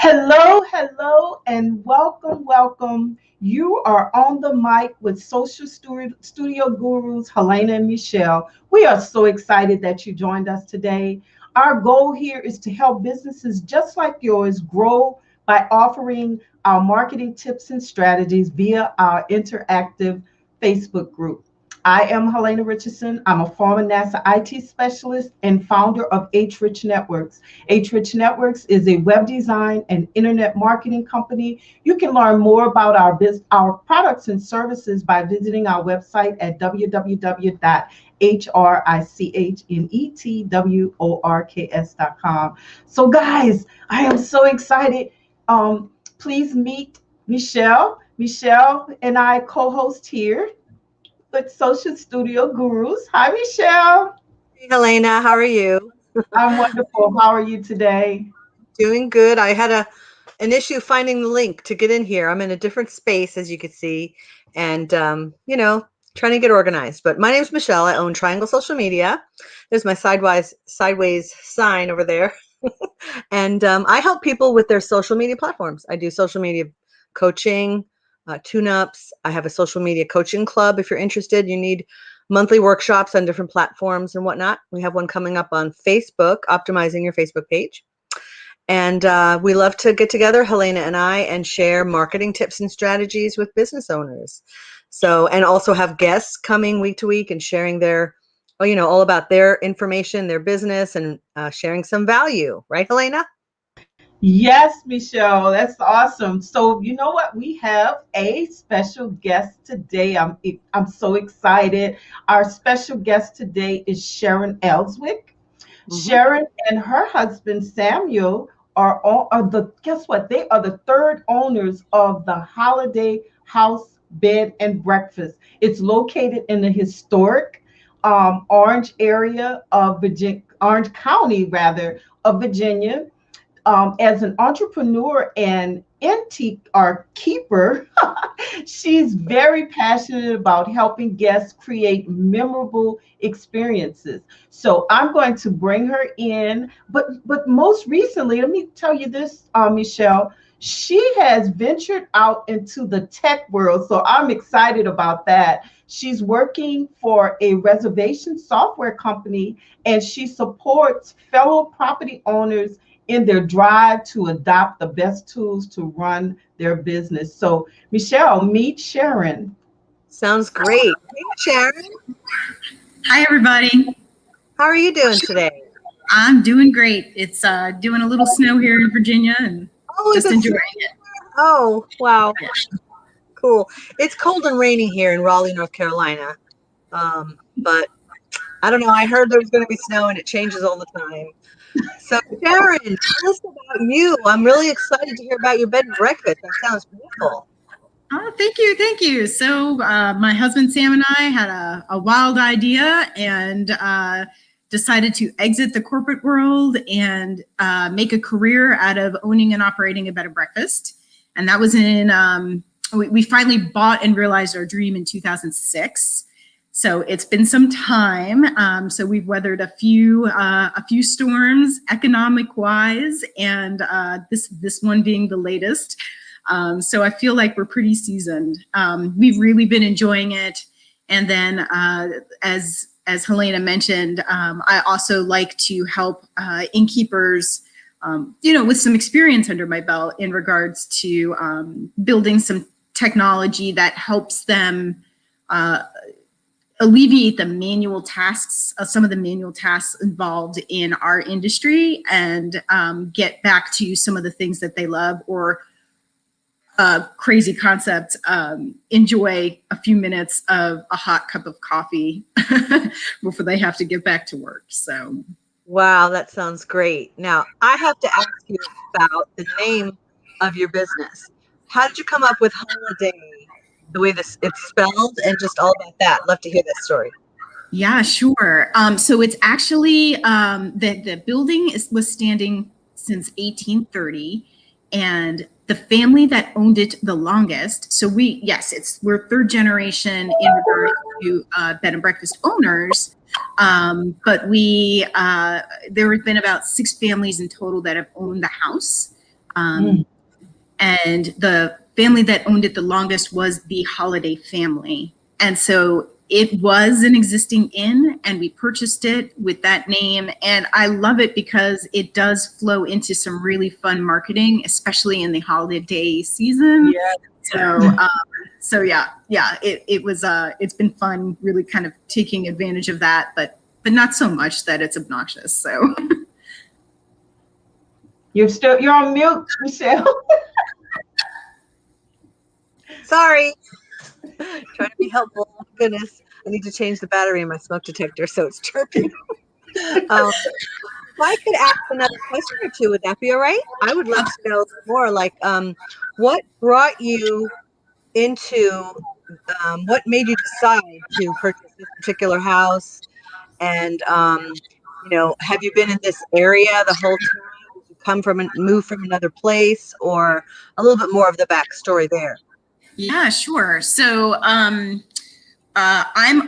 Hello, hello, and welcome, welcome. You are on the mic with Studio Gurus Helena and Michelle. We are so excited that you joined us today. Our goal here is to help businesses just like yours grow by offering our marketing tips and strategies via our interactive Facebook group. I am Helena Richardson. I'm a former NASA IT specialist and founder of H Rich Networks. H Rich Networks is a web design and internet marketing company. You can learn more about our products and services by visiting our website at www.hrichnetworks.com. So, guys, I am so excited. Please meet Michelle. Michelle and I co-host here with Social Studio Gurus. Hi, Michelle. Hey, Helena, how are you? I'm wonderful. How are you today? Doing good. I had an issue finding the link to get in here. I'm in a different space, as you can see, and trying to get organized. But my name's Michelle. I own Triangle Social Media. There's my sideways sign over there, and I help people with their social media platforms. I do social media coaching, tune-ups. I have a social media coaching club. If you're interested, you need monthly workshops on different platforms and whatnot. We have one coming up on Facebook, optimizing your Facebook page. And we love to get together, Helena and I, and share marketing tips and strategies with business owners. So, and also have guests coming week to week and sharing their, all about their information, their business, and sharing some value. Right, Helena? Yes, Michelle, that's awesome. So, you know what? We have a special guest today. I'm so excited. Our special guest today is Sharon Elswick. Sharon and her husband Samuel guess what? They are the third owners of the Holladay House Bed and Breakfast. It's located in the historic Orange area of Virginia, Orange County rather, of Virginia. As an entrepreneur and antique art keeper, she's very passionate about helping guests create memorable experiences. So I'm going to bring her in. But most recently, let me tell you this, Michelle. She has ventured out into the tech world. So I'm excited about that. She's working for a reservation software company and she supports fellow property owners in their drive to adopt the best tools to run their business. So, Michelle, meet Sharon. Sounds great. Hey, Sharon. Hi, everybody. How are you doing today? I'm doing great. It's doing a little snow here in Virginia and just enjoying it. Oh, wow. Yeah. Cool. It's cold and rainy here in Raleigh, North Carolina. But I don't know. I heard there was going to be snow and it changes all the time. So, Sharon, tell us about you. I'm really excited to hear about your bed and breakfast. That sounds beautiful. Oh, thank you. Thank you. So my husband, Sam, and I had a wild idea and decided to exit the corporate world and make a career out of owning and operating a bed and breakfast. And that was we finally bought and realized our dream in 2006. So it's been some time. So we've weathered a few storms, economic-wise, and this one being the latest. So I feel like we're pretty seasoned. We've really been enjoying it. And then, as Helena mentioned, I also like to help innkeepers, with some experience under my belt in regards to building some technology that helps them alleviate the manual tasks, some of the manual tasks involved in our industry, and get back to some of the things that they love, or crazy concept, enjoy a few minutes of a hot cup of coffee before they have to get back to work. So, wow, that sounds great. Now, I have to ask you about the name of your business. How did you come up with Holladay? The way it's spelled and just all about that. Love to hear that story. Yeah, sure. So it's actually the building was standing since 1830, and the family that owned it the longest. So we're third generation in regards to bed and breakfast owners, but there have been about 6 families in total that have owned the house. And the family that owned it the longest was the Holladay family. And so it was an existing inn, and we purchased it with that name. And I love it because it does flow into some really fun marketing, especially in the holiday season. Yeah. So yeah, it's been fun, really kind of taking advantage of that, but not so much that it's obnoxious. So You're on mute, Michelle. Sorry. Trying to be helpful. Oh, goodness. I need to change the battery in my smoke detector so it's chirping. If I could ask another question or two, would that be all right? I would love to know more, like, what brought you into, what made you decide to purchase this particular house? And, have you been in this area the whole time? Did you move from another place, or a little bit more of the backstory there? Yeah, sure. So I'm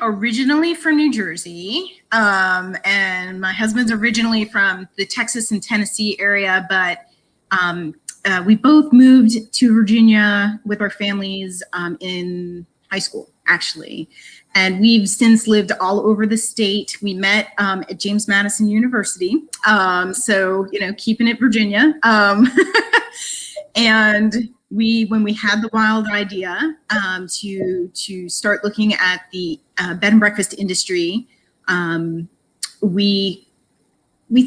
originally from New Jersey, and my husband's originally from the Texas and Tennessee area, but we both moved to Virginia with our families in high school, actually. And we've since lived all over the state. We met at James Madison University. So, keeping it Virginia. And when we had the wild idea to start looking at the bed and breakfast industry, we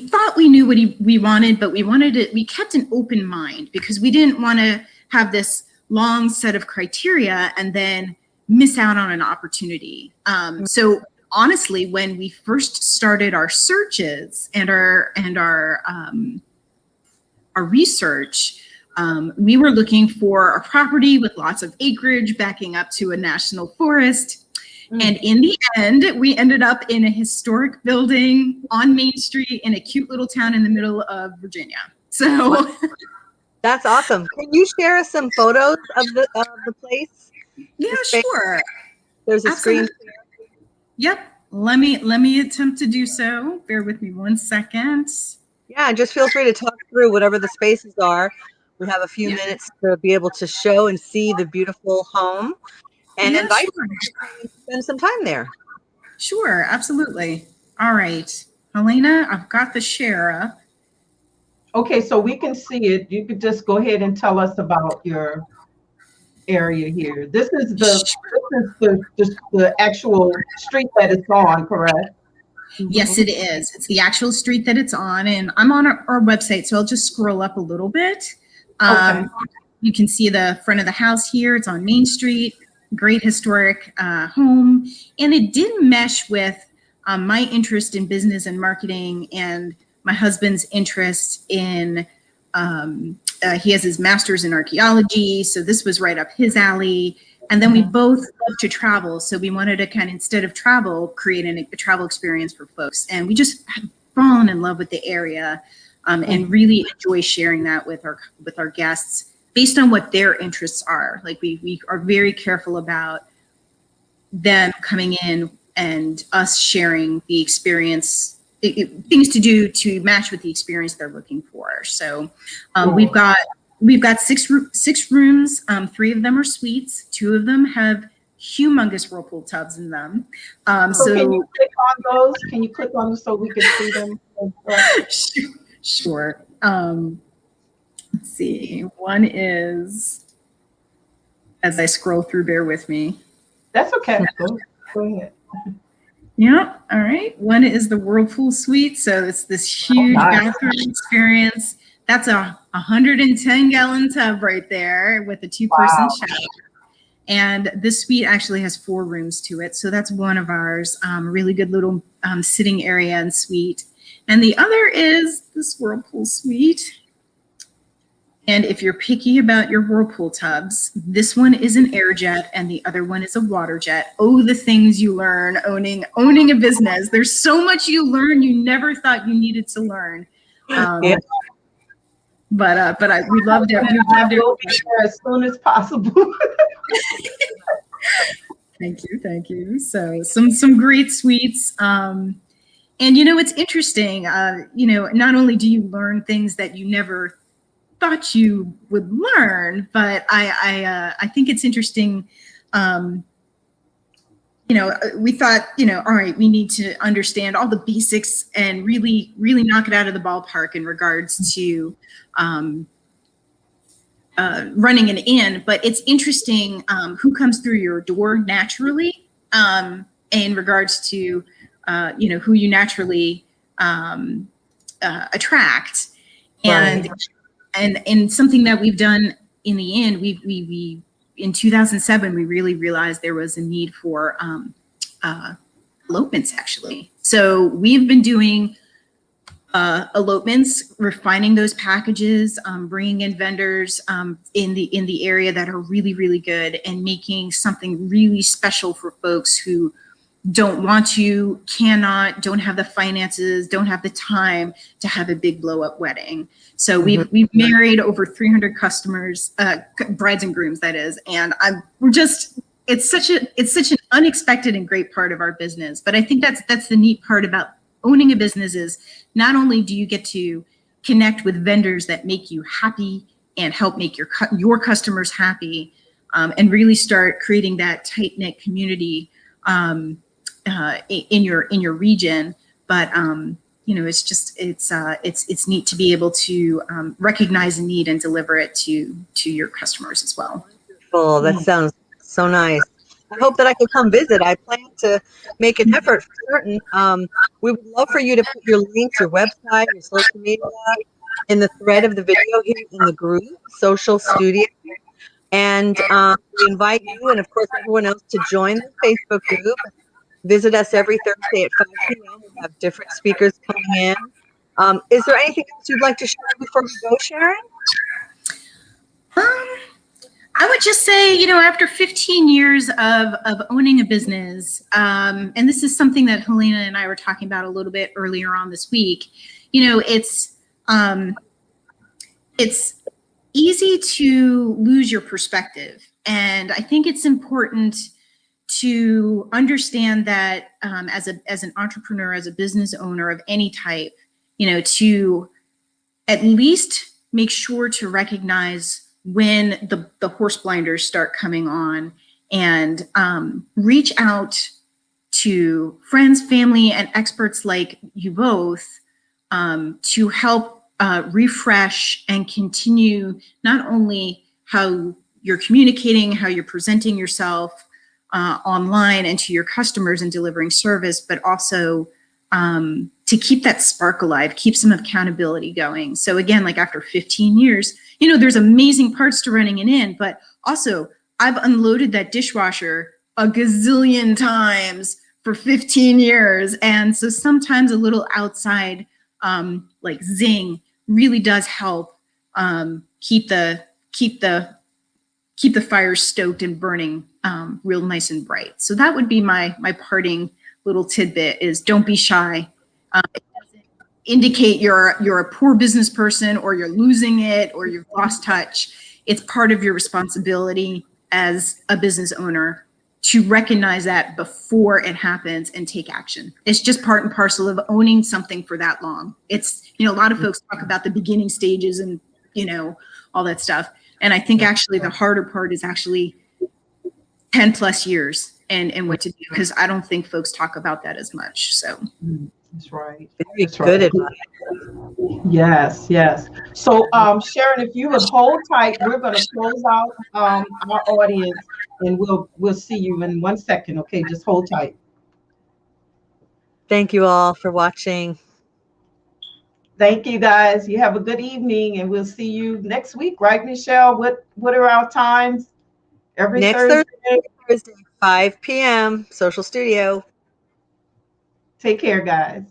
thought we knew what we wanted, but we kept an open mind because we didn't want to have this long set of criteria and then miss out on an opportunity. So honestly, when we first started our searches and our research, we were looking for a property with lots of acreage backing up to a national forest. And in the end, we ended up in a historic building on Main Street in a cute little town in the middle of Virginia. So that's awesome. Can you share us some photos of the place? Yeah, sure. There's a screen. Yep. Let me attempt to do so. Bear with me 1 second. Yeah, just feel free to talk through whatever the spaces are. We have a few minutes to be able to show and see the beautiful home and invite you to spend some time there. Sure, absolutely. All right. Helena, I've got the share up. Okay, so we can see it. You could just go ahead and tell us about your area here. This is the actual street that it's on, correct? Yes, it is. It's the actual street that it's on, and I'm on our website, so I'll just scroll up a little bit. Okay. You can see the front of the house here. It's on Main Street. Great historic home, and it did mesh with my interest in business and marketing and my husband's interest in he has his master's in archaeology, so this was right up his alley. And then we both love to travel, so we wanted to kind of, instead of travel, create a travel experience for folks. And we just had fallen in love with the area and really enjoy sharing that with our guests based on what their interests are. Like we are very careful about them coming in and us sharing the experience, things to do to match with the experience they're looking for. So we've got six rooms. 3 of them are suites. 2 of them have humongous Whirlpool tubs in them. So can you click on those? Can you click on them so we can see them? Sure. Let's see. One is, as I scroll through, bear with me. That's okay. Go ahead. Yeah. All right. One is the Whirlpool Suite. So it's this huge bathroom experience. That's a 110-gallon tub right there with a 2-person shower. And this suite actually has 4 rooms to it. So that's one of ours. Really good little sitting area and suite. And the other is this Whirlpool Suite. And if you're picky about your Whirlpool tubs, this one is an air jet and the other one is a water jet. Oh, the things you learn owning a business. There's so much you learn you never thought you needed to learn. But we loved it. I will be there as soon as possible. Thank you. So some great suites. And it's interesting. Not only do you learn things that you never thought you would learn, but I think it's interesting. We thought, all right, we need to understand all the basics and really, really knock it out of the ballpark in regards to running an inn. But it's interesting who comes through your door naturally in regards to, who you naturally attract. And, Right. and something that we've done in the inn, we in 2007, we really realized there was a need for elopements, actually. So we've been doing elopements, refining those packages, bringing in vendors in the area that are really, really good, and making something really special for folks who don't want to, cannot, don't have the finances, don't have the time to have a big blow up wedding. So we've married over 300 customers, brides and grooms, that is, and it's such an unexpected and great part of our business. But I think that's the neat part about owning a business is not only do you get to connect with vendors that make you happy and help make your customers happy, and really start creating that tight knit community in your region, but it's neat to be able to recognize a need and deliver it to your customers as well. Cool. That sounds so nice. I hope that I can come visit. I plan to make an effort for certain. We would love for you to put your links, your website, your social media in the thread of the video here in the group, Social Studio. And we invite you and, of course, everyone else to join the Facebook group. Visit us every Thursday at 5 p.m. We have different speakers coming in. Is there anything else you'd like to share before we go, Sharon? I would just say, after 15 years of owning a business, and this is something that Helena and I were talking about a little bit earlier on this week, it's easy to lose your perspective. And I think it's important to understand that as an entrepreneur, as a business owner of any type, to at least make sure to recognize when the horse blinders start coming on, and reach out to friends, family, and experts like you both to help refresh and continue not only how you're communicating, how you're presenting yourself online and to your customers and delivering service, but also to keep that spark alive, keep some accountability going. So again, like after 15 years, there's amazing parts to running an inn, but also I've unloaded that dishwasher a gazillion times for 15 years. And so sometimes a little outside like zing really does help keep the fires stoked and burning real nice and bright. So that would be my parting little tidbit is don't be shy. It doesn't indicate you're a poor business person or you're losing it or you've lost touch. It's part of your responsibility as a business owner to recognize that before it happens and take action. It's just part and parcel of owning something for that long. It's, a lot of folks talk about the beginning stages and, all that stuff. And I think actually the harder part is actually 10 plus years and what to do, because I don't think folks talk about that as much. So That's right. Very That's good right. advice. Yes. So, Sharon, if you would hold tight, we're going to close out our audience, and we'll see you in 1 second. Okay, just hold tight. Thank you all for watching. Thank you, guys. You have a good evening, and we'll see you next week, right, Michelle? What are our times? Every Next Thursday, 5 p.m., Social Studio. Take care, guys.